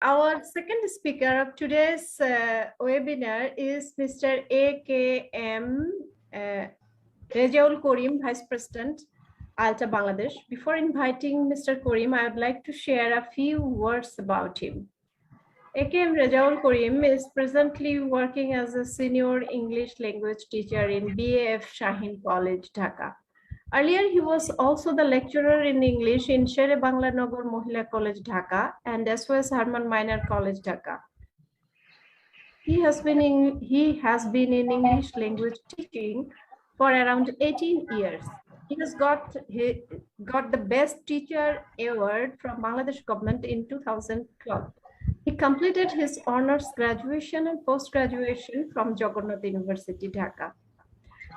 Our second speaker of today's webinar is Mr. A.K.M. Rejaul Karim, Vice President, IELTA Bangladesh. Before inviting Mr. Karim, I would like to share a few words about him. A.K.M. Rejaul Karim is presently working as a senior English language teacher in BAF Shaheen College, Dhaka. Earlier, he was also the lecturer in English in Shere Bangla Nagar Mohila College, Dhaka, and as well as Harman Minor College, Dhaka. He has been in English language teaching for around 18 years. He got the Best Teacher Award from Bangladesh government in 2012. He completed his honors graduation and post-graduation from Jagannath University, Dhaka.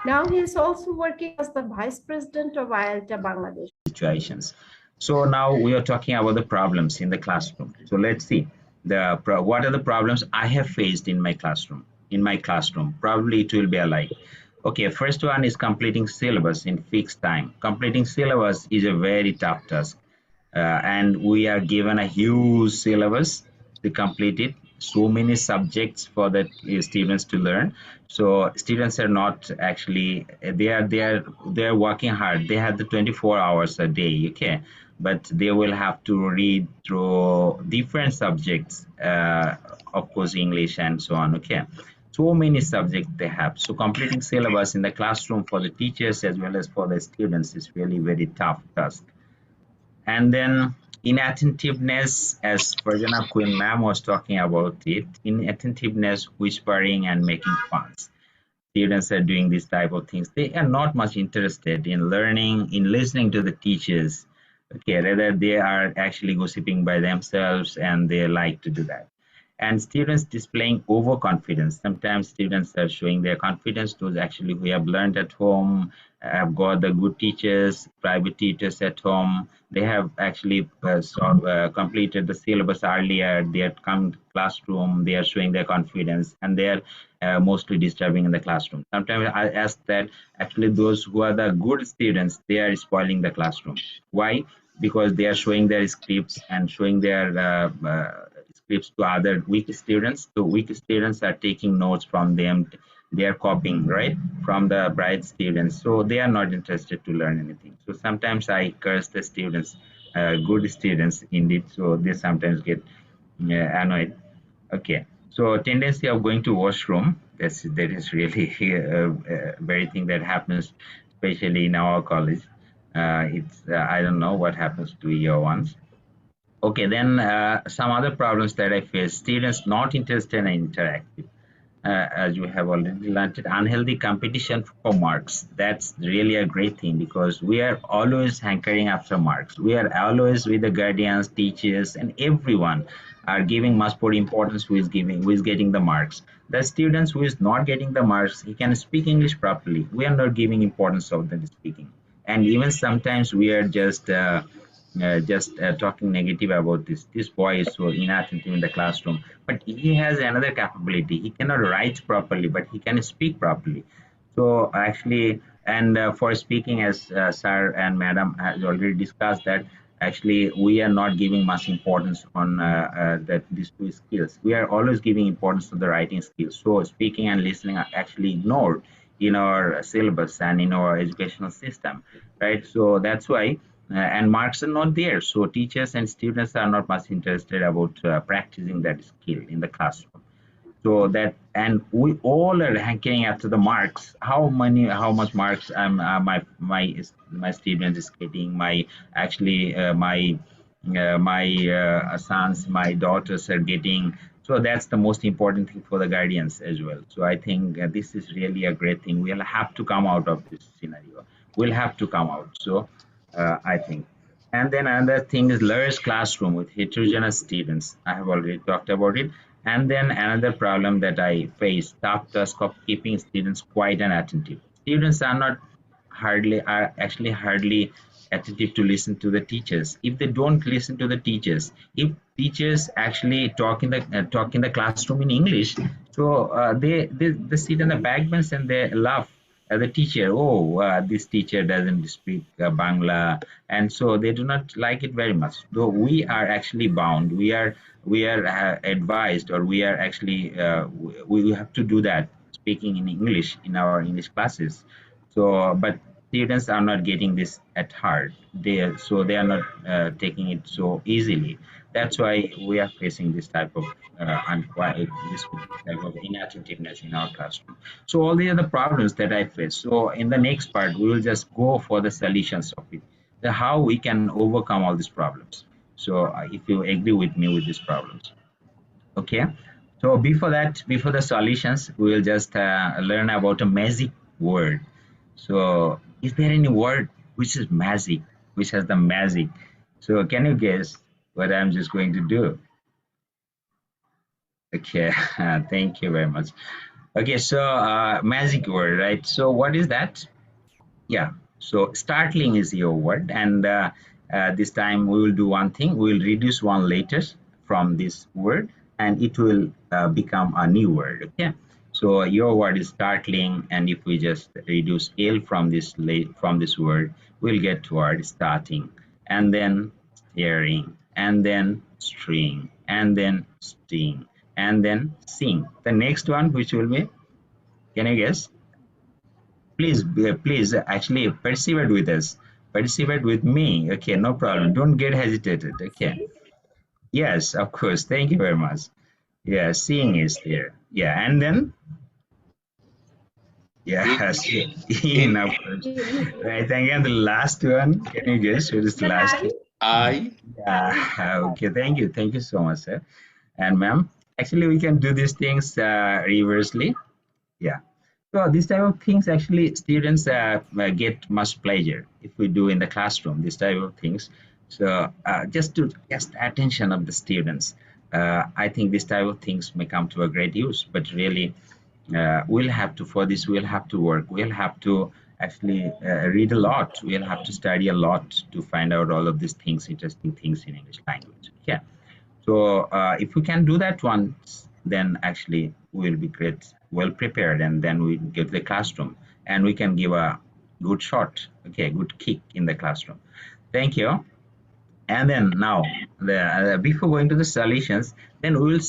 Now he is also working as the Vice President of IELTA Bangladesh. Situations. So now we are talking about the problems in the classroom. So let's see what are the problems I have faced in my classroom. Probably it will be alike. Okay, first one is completing syllabus in fixed time. Completing syllabus is a very tough task, and we are given a huge syllabus to complete it. So many subjects for the students to learn. So students are not actually they are working hard. They have the 24 hours a day, okay, but they will have to read through different subjects, of course English and so on, okay. So many subjects they have. So completing syllabus in the classroom for the teachers as well as for the students is really very tough task. And then inattentiveness, as Farjana Queen ma'am was talking about it, inattentiveness, whispering and making funs. Students are doing this type of things. They are not much interested in learning, in listening to the teachers. Okay, rather they are actually gossiping by themselves and they like to do that. And students displaying overconfidence. Sometimes students are showing their confidence, those actually who have learned at home, have got the good teachers, private teachers at home. They have actually completed the syllabus earlier. They have come to classroom, they are showing their confidence, and they are mostly disturbing in the classroom. Sometimes I ask that actually those who are the good students, they are spoiling the classroom. Why? Because they are showing their scripts and showing their scripts to other weak students. So weak students are taking notes from them. They are copying, right, from the bright students. So they are not interested to learn anything. So sometimes I curse the students, good students indeed. So they sometimes get annoyed. Okay. So tendency of going to washroom, that is really a very thing that happens, especially in our college. It's I don't know what happens to year ones. Okay, then some other problems that I face: students not interested in interactive. As you have already learned it, unhealthy competition for marks. That's really a great thing because we are always hankering after marks. We are always with the guardians, teachers, and everyone are giving much more importance who is getting the marks. The students who is not getting the marks, he can speak English properly. We are not giving importance of the speaking, and even sometimes we are just talking negative about this boy is so inattentive in the classroom, but he has another capability. He cannot write properly, but he can speak properly. So actually, and for speaking, as sir and madam has already discussed, that actually we are not giving much importance on these two skills. We are always giving importance to the writing skills. So speaking and listening are actually ignored in our syllabus and in our educational system, right? So that's why and marks are not there, so teachers and students are not much interested about practicing that skill in the classroom. So that, and we all are hankering after the marks. How much marks my student is getting, my actually my sons, my daughters are getting. So that's the most important thing for the guardians as well. So I think this is really a great thing. We'll have to come out of this scenario. We'll have to come out. So I think. And then another thing is large classroom with heterogeneous students. I have already talked about it. And then another problem that I face, tough task of keeping students quiet and attentive. Students are actually hardly attentive to listen to the teachers. If they don't listen to the teachers, if teachers actually talk in the classroom in English, so they sit on the back bench and they laugh the teacher, this teacher doesn't speak Bangla, and so they do not like it very much. Though we are actually bound, we are advised, or we are actually we have to do that, speaking in English in our English classes. So, but students are not getting this at heart. They are not taking it so easily. That's why we are facing this type of this type of inattentiveness in our classroom. So all these are the problems that I face. So in the next part, we will just go for the solutions of it, how we can overcome all these problems. So if you agree with me with these problems, okay. So before that, before the solutions, we will just learn about a magic word. So is there any word which is magic, which has the magic? So can you guess what I'm just going to do? Okay, thank you very much. Okay, so magic word, right? So what is that? Yeah, so startling is your word, and this time we will do one thing. We will reduce one letter from this word, and it will become a new word. Okay, so your word is startling, and if we just reduce L from this word, we'll get word starting, and then staring, and then string, and then sting, and then sing. The next one, which will be, can you guess? Please actually persevere with us, persevere with me. Okay, no problem, don't get hesitated. Okay, yes, of course, thank you very much. Yeah, seeing is there. Yeah, and then In, yeah, in in, of course. Right, and again the last one, can you guess what is the The last eye. one? I, Yeah, okay, thank you so much, sir and ma'am. Actually we can do these things reversely. Yeah. So these type of things actually students get much pleasure if we do in the classroom. This type of things. So just to just attention of the students, I think this type of things may come to a great use. But really, we'll have to for this. We'll have to work. We'll have to actually read a lot. We'll have to study a lot to find out all of these things, interesting things in English language. Yeah. So if we can do that once, then actually we'll be great, well prepared, and then we get to the classroom and we can give a good shot, okay, good kick in the classroom. Thank you. And then now, before going to the solutions, then we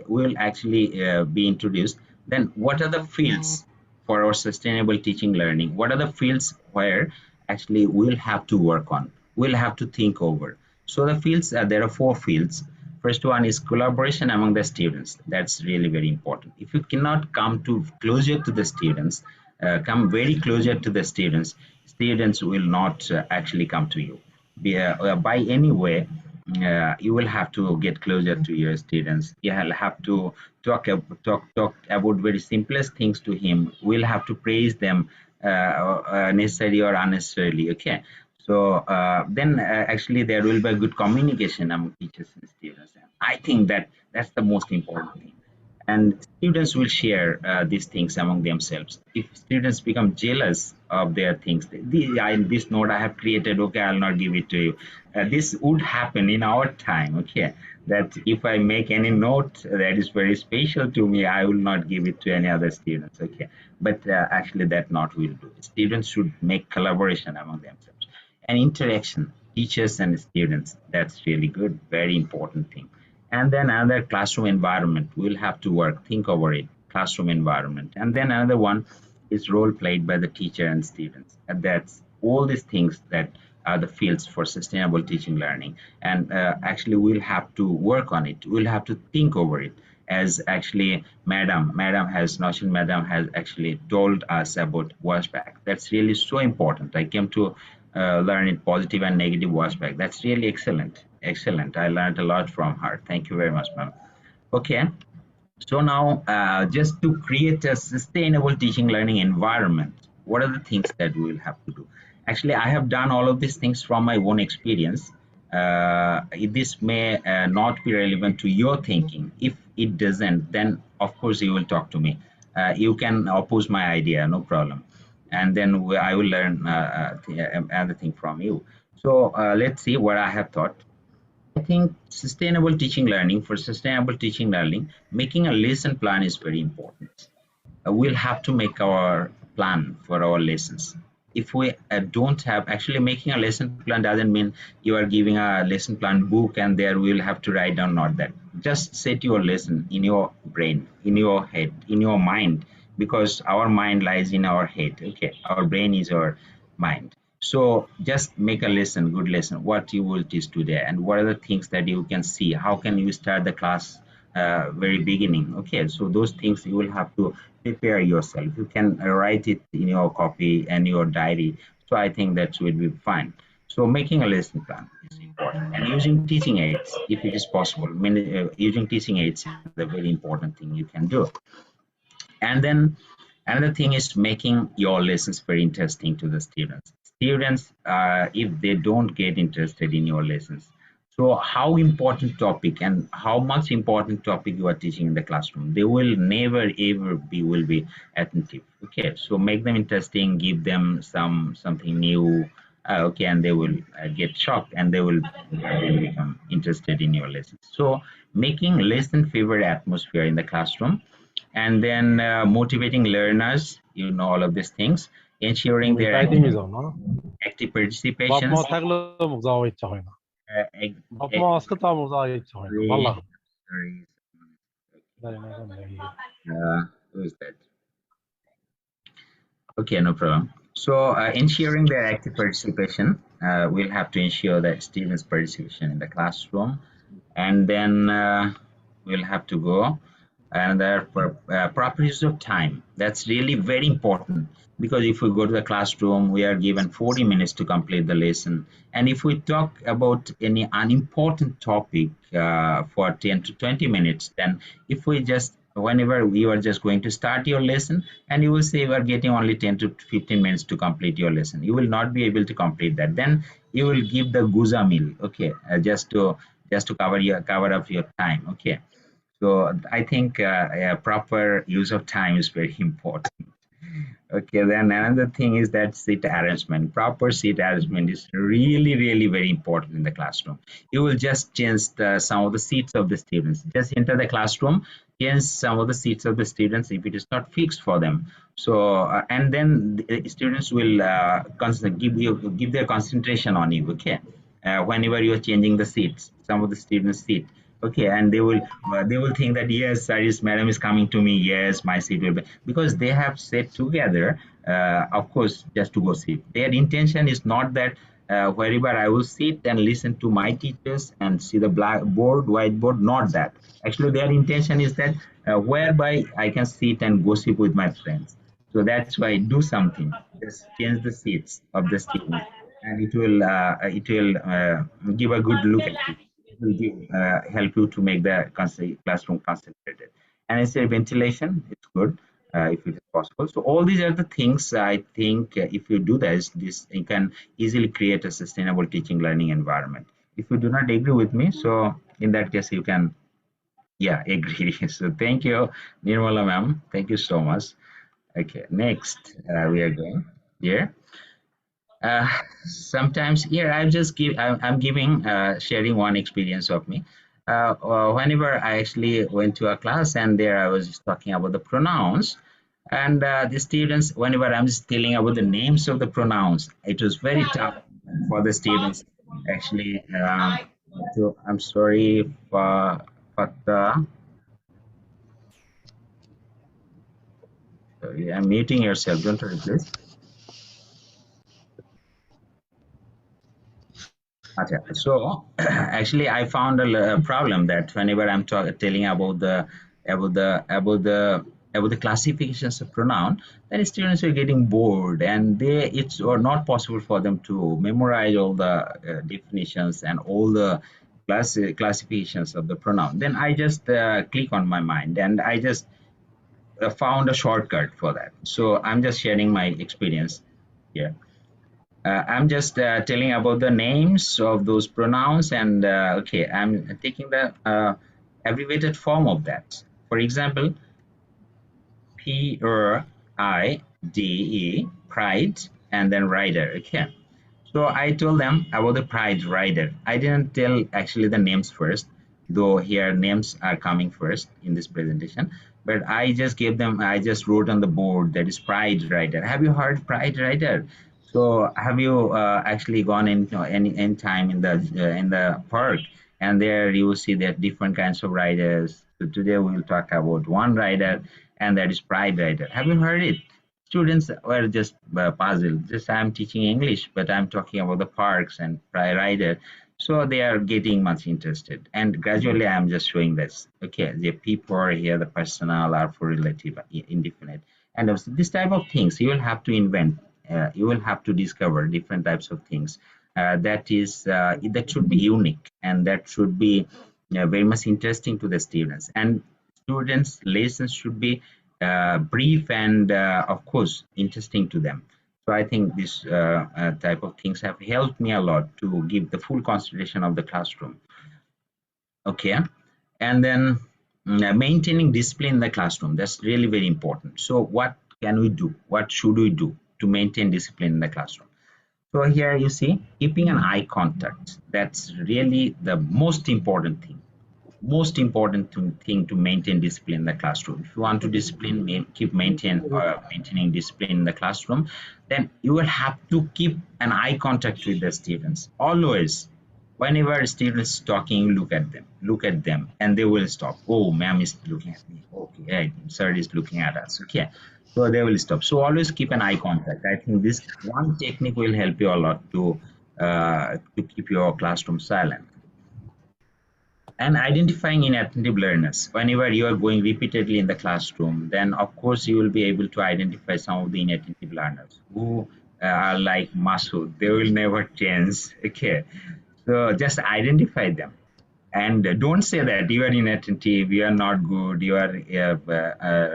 will actually be introduced. Then what are the fields for our sustainable teaching learning? What are the fields where actually we'll have to work on? We'll have to think over. So the fields, there are 4 fields. First one is collaboration among the students. That's really very important. If you cannot come to closer to the students, come very closer to the students, students will not actually come to you by any way. You will have to get closer to your students. You will have to talk about very simplest things to him. We'll have to praise them, necessary or unnecessarily. Okay, so then actually there will be a good communication among teachers and students. I think that that's the most important thing, and students will share these things among themselves. If students become jealous of their things, this note I have created, okay, I'll not give it to you. This would happen in our time, okay, that if I make any note that is very special to me, I will not give it to any other students, okay. But actually that not will do. Students should make collaboration among themselves and interaction, teachers and students. That's really good, very important thing. And then another, classroom environment. We'll have to work, think over it, classroom environment. And then another one is role played by the teacher and students. And that's all these things that are the fields for sustainable teaching learning. And actually we'll have to work on it. We'll have to think over it. As actually Madam has actually told us about washback. That's really so important. I came to learn it, positive and negative washback. That's really excellent. Excellent. I learned a lot from her. Thank you very much, ma'am. Okay. So now, just to create a sustainable teaching learning environment, what are the things that we will have to do? Actually, I have done all of these things from my own experience. This may not be relevant to your thinking. If it doesn't, then of course you will talk to me. You can oppose my idea, no problem. And then I will learn another thing from you. So let's see what I have thought. I think sustainable teaching learning, for sustainable teaching learning, making a lesson plan is very important. We'll have to make our plan for our lessons. If we don't have, actually making a lesson plan doesn't mean you are giving a lesson plan book and there we will have to write down, not that. Just set your lesson in your brain, in your head, in your mind, because our mind lies in our head. Okay, our brain is our mind. So just make a lesson, good lesson, what you will teach today and what are the things that you can see, how can you start the class very beginning. Okay, so those things you will have to prepare yourself. You can write it in your copy and your diary. So I think that will be fine. So making a lesson plan is important, and using teaching aids if it is possible. I mean, using teaching aids is a very important thing you can do. And then another thing is making your lessons very interesting to the students. Students, if they don't get interested in your lessons, so how important topic and how much important topic you are teaching in the classroom, they will never ever will be attentive. Okay, so make them interesting, give them something new. Okay, and they will get shocked and they will become interested in your lessons. So making lesson favorite atmosphere in the classroom, and then motivating learners, you know, all of these things, ensuring their active participation. Who is that? Okay, no problem. So ensuring their active participation, we'll have to ensure that students' participation in the classroom, and then we'll have to go and their proper use of time. That's really very important, because if we go to the classroom, we are given 40 minutes to complete the lesson. And if we talk about any unimportant topic for 10 to 20 minutes, then if we just, whenever you are just going to start your lesson and you will say you are getting only 10 to 15 minutes to complete your lesson, you will not be able to complete that. Then you will give the guza meal, okay, just to cover up your time. Okay, so I think proper use of time is very important. Okay, then another thing is that seat arrangement. Proper seat arrangement is really, really very important in the classroom. You will just change some of the seats of the students. Just enter the classroom, change some of the seats of the students if it is not fixed for them. So, and then the students will give their concentration on you. Okay, whenever you are changing the seats, some of the students' seat. Okay, and they will think that yes, Saris madam is coming to me. Yes, my seat will be, because they have sat together, of course, just to go sit. Their intention is not that wherever I will sit and listen to my teachers and see the blackboard, whiteboard. Not that. Actually, their intention is that whereby I can sit and gossip with my friends. So that's why do something. Just change the seats of the students, and it will give a good look at you. It will help you to make the classroom concentrated. And it's a ventilation, it's good if it is possible. So all these are the things I think if you do this, you can easily create a sustainable teaching learning environment. If you do not agree with me, so in that case you can, yeah, agree. So thank you, Nirmala ma'am. Thank you so much. Okay, next we are going here. uh, Sometimes here I'm giving sharing one experience of me. Whenever I actually went to a class and there I was just talking about the pronouns, and the students, whenever I'm just telling about the names of the pronouns, it was very tough for the students actually. So I'm sorry for the, sorry, I'm muting yourself, don't worry please. Okay. So actually, I found a problem that whenever I'm telling about the classifications of pronoun, then students are getting bored, and it's or not possible for them to memorize all the definitions and all the classifications of the pronoun. Then I just click on my mind, and I just found a shortcut for that. So I'm just sharing my experience here. I'm just telling about the names of those pronouns, and okay, I'm taking the abbreviated form of that. For example, Pride, pride, and then rider. Okay, so I told them about the pride rider. I didn't tell actually the names first. though here names are coming first in this presentation. But I just wrote on the board that is Pride Rider. Have you heard Pride Rider? So have you actually gone in any time in the park, and there you will see that different kinds of riders. So today we will talk about one rider, and that is Pride Rider. Have you heard it? Students were just puzzled. Just I'm teaching English, but I'm talking about the parks and Pride Rider. So they are getting much interested, and gradually I'm just showing this. Okay, the people are here, the personal are for relative, indefinite, and also this type of things you will have to invent. You will have to discover different types of things that should be unique and that should be very much interesting to the students. And students' lessons should be brief and, of course, interesting to them. So I think this type of things have helped me a lot to give the full consideration of the classroom. Okay, and then maintaining discipline in the classroom, that's really very important. So what can we do? What should we do to maintain discipline in the classroom? So here you see keeping an eye contact. That's really the most important thing. Thing to maintain discipline in the classroom. If you want to maintaining discipline in the classroom, then you will have to keep an eye contact with the students always. Whenever students talking, look at them, and they will stop. Oh, ma'am is looking at me. Okay, hey, sir is looking at us. Okay, so they will stop. So always keep an eye contact. I think this one technique will help you a lot to keep your classroom silent. And identifying inattentive learners. Whenever you are going repeatedly in the classroom, then of course you will be able to identify some of the inattentive learners who are like Masood. They will never change. Okay, so just identify them, and don't say that you are inattentive, you are not good, you are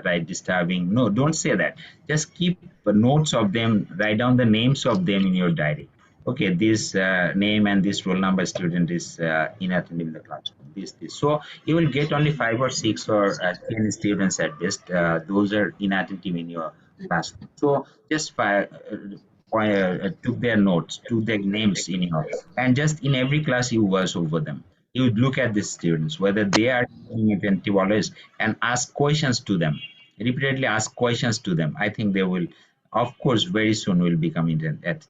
right disturbing. No, don't say that. Just keep notes of them, write down the names of them in your diary. Okay, this name and this roll number student is inattentive in the classroom. This. So you will get only 5 or 6 or 10 students at best. Those are inattentive in your classroom. So just took their notes, took their names in your, and just in every class you was over them. You would look at the students whether they are being attentive always, and ask questions to them. Repeatedly ask questions to them. I think they will, of course, very soon will become attentive.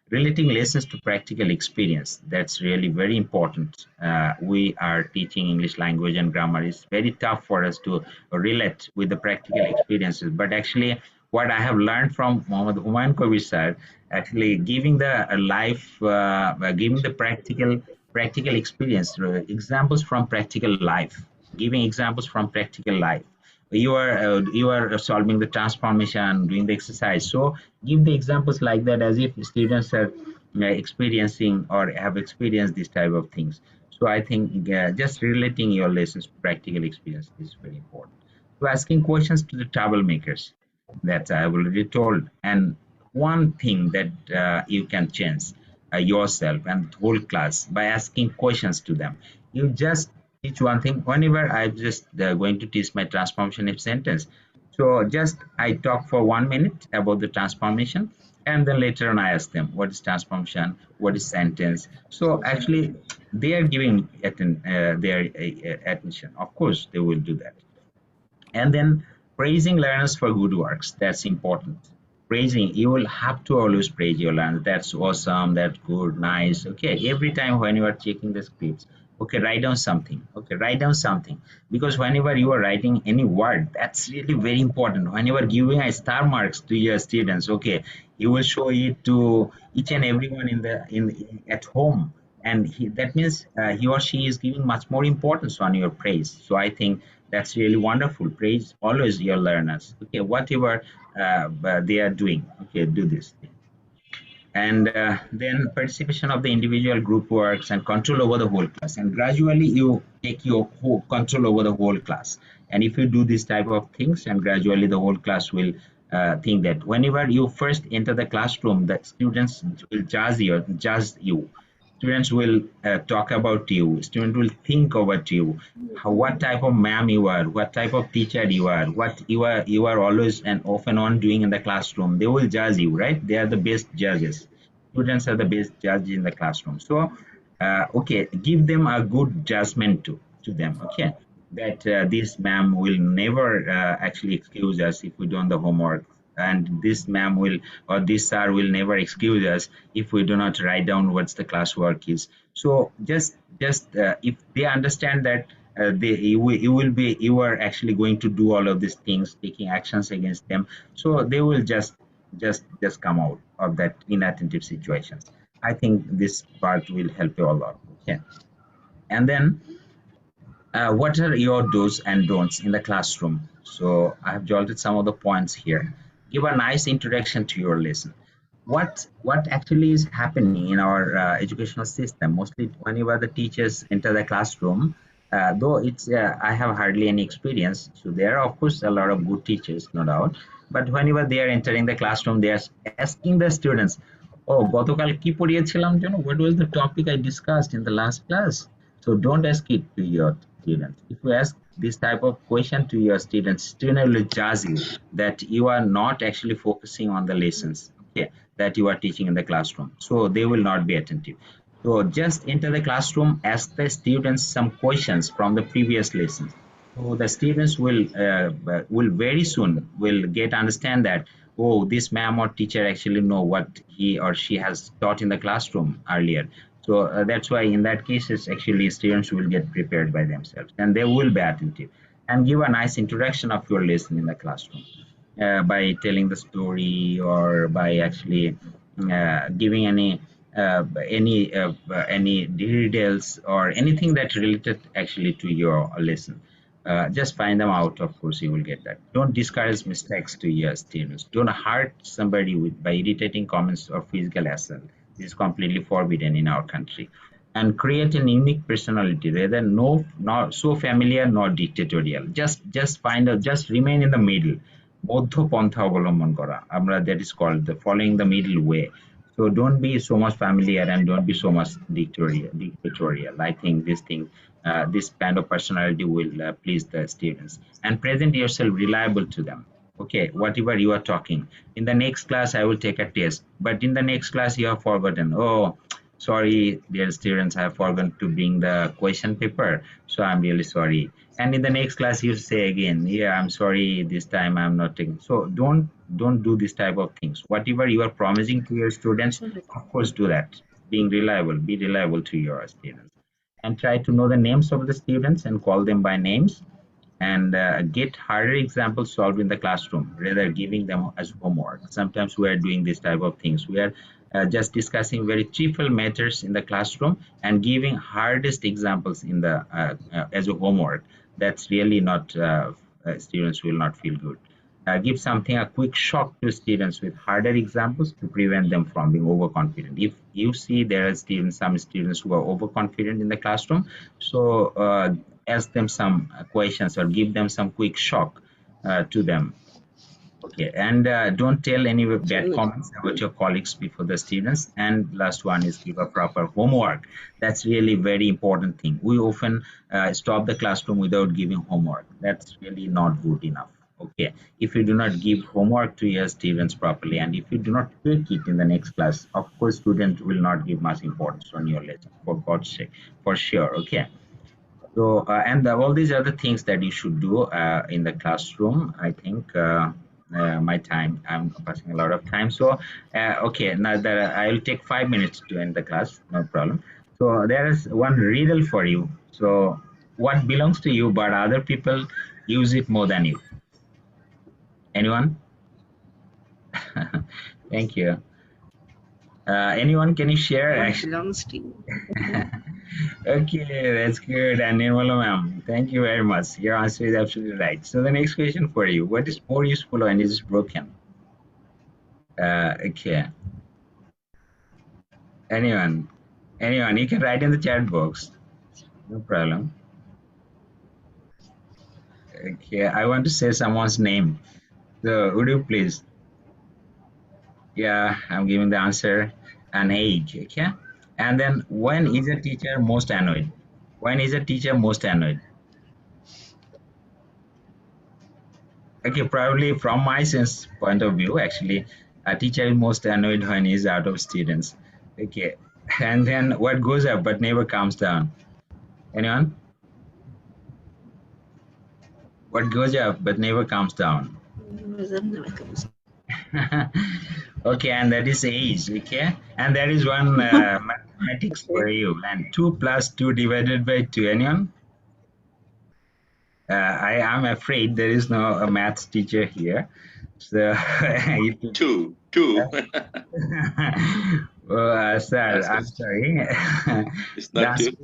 Relating lessons to practical experience, that's really very important. We are teaching English language and grammar. It's very tough for us to relate with the practical experiences, but actually what I have learned from Mohammad Humayun Kabir sir, actually giving the giving the practical experience, examples from practical life, giving examples from practical life. You are solving the transformation, doing the exercise. So give the examples like that, as if students are experiencing or have experienced this type of things. So I think just relating your lessons to practical experience is very important. So asking questions to the troublemakers, that I've already told. And one thing that you can change yourself and the whole class by asking questions to them. You just teach one thing. Whenever I'm just going to teach my transformation if sentence, so just I talk for 1 minute about the transformation, and then later on I ask them what is transformation, what is sentence. So actually they are giving their attention. Of course they will do that. And then praising learners for good works, that's important. Praising, you will have to always praise your learners. That's awesome, that's good, nice. Okay, every time when you are checking the scripts, okay, write down something. Okay, write down something, because whenever you are writing any word, that's really very important. Whenever giving a star marks to your students, okay, you will show it to each and everyone in at home, and that means he or she is giving much more importance on your praise. So I think that's really wonderful. Praise always your learners. Okay, whatever they are doing. Okay, do this thing. And then participation of the individual group works and control over the whole class. And gradually you take your whole control over the whole class. And if you do this type of things, and gradually the whole class will think that whenever you first enter the classroom, the students will judge you. Students will talk about you. Students will think about you. What type of ma'am you are, what type of teacher you are, what you are always and off and on doing in the classroom. They will judge you, right? They are the best judges. Students are the best judges in the classroom. So, okay, give them a good judgment too. to them, okay, that this ma'am will never actually excuse us if we don't the homework, and this ma'am will, or this sir will never excuse us if we do not write down what's the classwork is. So just if they understand that you are actually going to do all of these things, taking actions against them, so they will just come out of that inattentive situations. I think this part will help you a lot. Okay, and then what are your do's and don'ts in the classroom? So I have jotted some of the points here. Give a nice introduction to your lesson. What actually is happening in our educational system? Mostly whenever the teachers enter the classroom, though it's I have hardly any experience. So there are of course a lot of good teachers, no doubt. But whenever they are entering the classroom, they are asking the students, "Oh, গতকাল কি পড়িয়েছিলাম জানো? What was the topic I discussed in the last class?" So don't ask it to your students. If you ask this type of question to your students, student will judge you that you are not actually focusing on the lessons, okay, that you are teaching in the classroom. So they will not be attentive. So just enter the classroom, ask the students some questions from the previous lessons. So the students will very soon will get understand that, oh, this ma'am or teacher actually know what he or she has taught in the classroom earlier. So that's why in that cases actually students will get prepared by themselves and they will be attentive and give a nice introduction of your lesson in the classroom by telling the story or by actually giving any details or anything that related actually to your lesson. Just find them out. Of course, you will get that. Don't discourage mistakes to your students. Don't hurt somebody by irritating comments or physical assault. This is completely forbidden in our country. And create an unique personality, rather not so familiar nor dictatorial. Just find out. Just remain in the middle. মধ্য পন্থা অবলম্বন করা, আমরা that is called the following the middle way. So don't be so much familiar and don't be so much dictatorial. I think this kind of personality will please the students, and present yourself reliable to them. Okay, whatever you are talking in the next class, I will take a test, but in the next class you have forgotten. Oh, sorry dear students, I have forgotten to bring the question paper, so I'm really sorry. And in the next class you say again, yeah, I'm sorry, this time I'm not taking. So don't do this type of things. Whatever you are promising to your students, of course do that. Being reliable, be reliable to your students, and try to know the names of the students and call them by names, and get harder examples solved in the classroom rather giving them as homework. Sometimes we are doing this type of things. We are just discussing very trivial matters in the classroom and giving hardest examples in the as a homework. That's really not students will not feel good. Give something a quick shock to students with harder examples to prevent them from being overconfident. If you see there are some students who are overconfident in the classroom, so ask them some questions or give them some quick shock to them. Okay, and don't tell any bad comments about your colleagues before the students. And last one is give a proper homework. That's really very important thing. We often stop the classroom without giving homework. That's really not good enough. Okay, if you do not give homework to your students properly, and if you do not take it in the next class, of course, students will not give much importance on your lesson, for God's sake, for sure. Okay. So, and all these are the things that you should do in the classroom. I think my time, I'm passing a lot of time. So, okay, now that I'll take 5 minutes to end the class, no problem. So, there is one riddle for you. So, what belongs to you, but other people use it more than you? Anyone? Thank you. Anyone, can you share? Belongs to you. Okay, that's good. And Nirmala ma'am, thank you very much. Your answer is absolutely right. So the next question for you: what is more useful when it is broken? Okay. Anyone, you can write in the chat box. No problem. Okay, I want to say someone's name. So would you please? Yeah, I'm giving the answer. An age. Okay. And then, when is a teacher most annoyed? When is a teacher most annoyed? Okay, probably from my sense point of view, actually, a teacher is most annoyed when he's out of students. Okay, and then what goes up but never comes down? Anyone? What goes up but never comes down. Okay, and that is age. Okay, and that is one mathematics for you. And 2 plus 2 divided by 2. Anyone? I am afraid there is no a maths teacher here. So, Two. sir, I'm sorry. It's not two.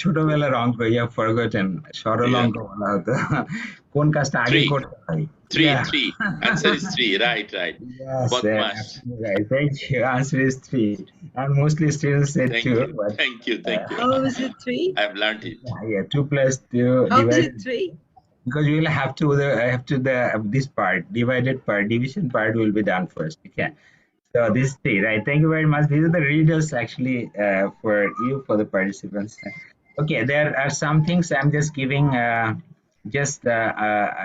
ছোটবেলার অঙ্ক ইয়া forgotten সরল Yeah. অঙ্ক বলা হতো কোন কাজটা আগে Three. করতে হয় Three. Answer is 3. Right. yes Badmash. absolutely right. Thank you. Answer is 3 and mostly students said Thank 2 you. but Thank you. How is it 3? I've learned it. yeah 2 plus 2 How is divided it 3? because we will have to this part divided part division part will be done first. Okay, so this 3, right? Thank you very much. These are the readers actually for you, for the participants. Okay, there are some things I'm just giving.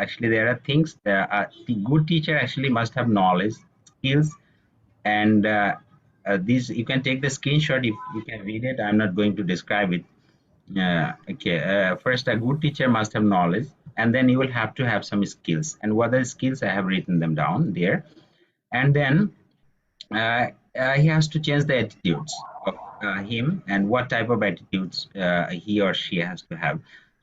Actually, there are things. The good teacher actually must have knowledge, skills, and these you can take the screenshot if you can read it. I'm not going to describe it. Okay, first, a good teacher must have knowledge, and then you will have to have some skills. And what are the skills? I have written them down there. And then he has to change the attitudes of him and what type of attitudes he or she has to have.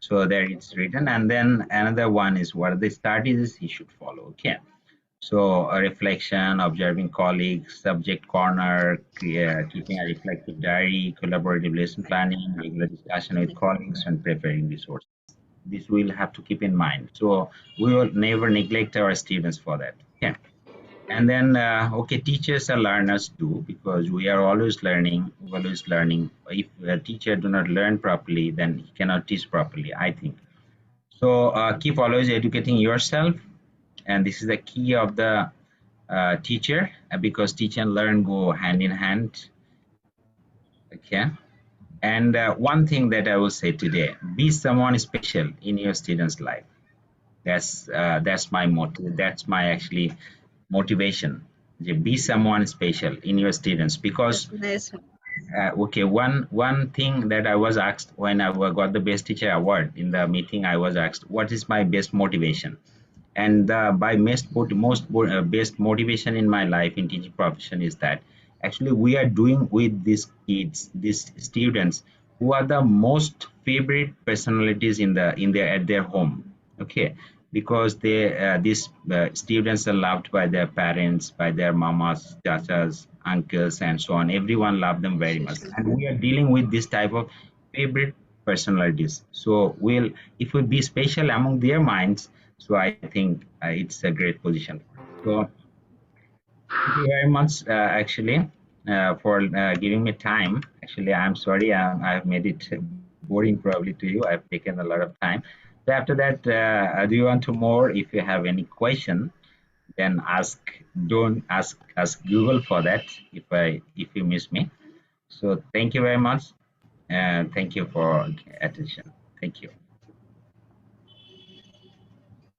So there it's written. And then another one is what are the strategies he should follow. Okay. So a reflection, observing colleagues, subject corner, keeping a reflective diary, collaborative lesson planning, regular discussion with colleagues, and preparing resources. This we'll have to keep in mind. So we will never neglect our students for that. Okay. And then okay, teachers are learners too, because we are always learning. If a teacher do not learn properly, then he cannot teach properly, I think. So keep always educating yourself, and this is the key of the teacher, because teach and learn go hand in hand. Okay. And one thing that I will say today: be someone special in your student's life. That's my motive. That's my actually motivation. Be someone special in your students, because Nice. okay, one thing that I was asked when I got the best teacher award in the meeting, I was asked what is my best motivation, and by best motivation in my life in teaching profession is that actually we are doing with these kids, these students who are the most favorite personalities at their home. Okay, because these students are loved by their parents, by their mamas, chachas, uncles, and so on. Everyone love them very much, and we are dealing with this type of favorite personalities. So if we be special among their minds, so I think it's a great position. So thank you very much actually for giving me time. Actually, I'm sorry I have made it boring probably to you. I've taken a lot of time. So after that, do you want to more? If you have any question, then don't ask Google for that if you miss me. So thank you very much, and thank you for attention. Thank you.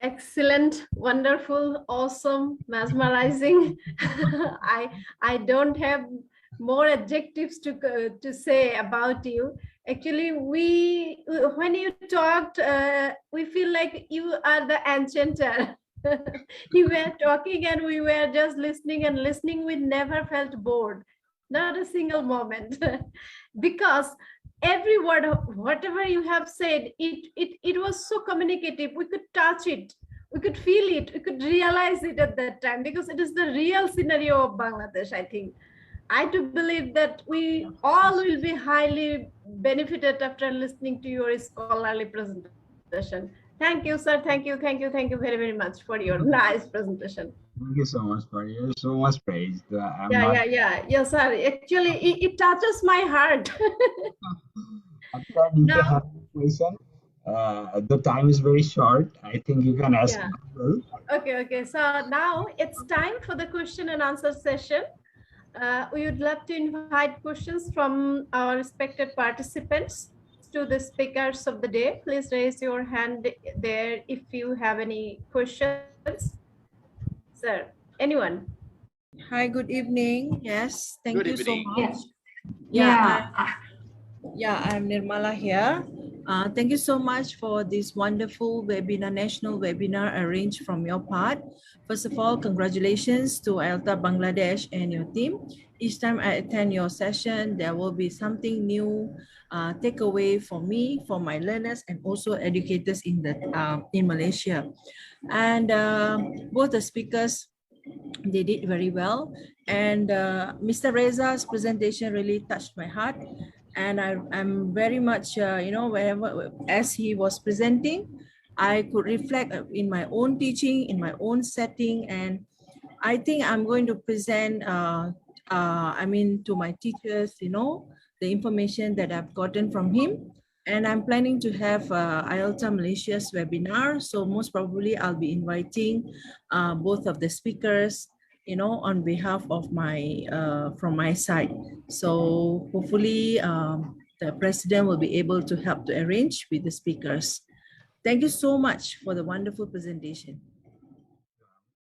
Excellent, wonderful, awesome, mesmerizing. I don't have more adjectives to say about you. Actually, when you talked, we feel like you are the enchanter. You were talking and we were just listening and listening. We never felt bored, not a single moment. Because every word, whatever you have said, it was so communicative. We could touch it, we could feel it, we could realize it at that time, because it is the real scenario of Bangladesh. I think I do believe that we all will be highly benefited after listening to your scholarly presentation. Thank you, sir. Thank you very, very much for your nice presentation. Thank you so much for you. So much praise. Yes, sir. Actually, it touches my heart. After you Now, have a question, the time is very short. I think you can ask. Yeah. Okay. So now it's time for the question and answer session. We would love to invite questions from our respected participants to the speakers of the day. Please raise your hand there if you have any questions. Sir, anyone? Hi, good evening. Yes, thank Good you so evening. much. Yeah. I'm Nirmala here. Thank you so much for this wonderful webinar, national webinar arranged from your part. First of all, congratulations to IELTA Bangladesh and your team. Each time I attend your session, there will be something new takeaway for me, for my learners, and also educators in Malaysia. And both the speakers, they did very well. And Mr. Reza's presentation really touched my heart. And I'm very much, wherever, as he was presenting, I could reflect in my own teaching, in my own setting. And I think I'm going to present, to my teachers, the information that I've gotten from him. And I'm planning to have IELTA Malaysia's webinar. So most probably I'll be inviting both of the speakers, on behalf of from my side. So hopefully the president will be able to help to arrange with the speakers. Thank you so much for the wonderful presentation.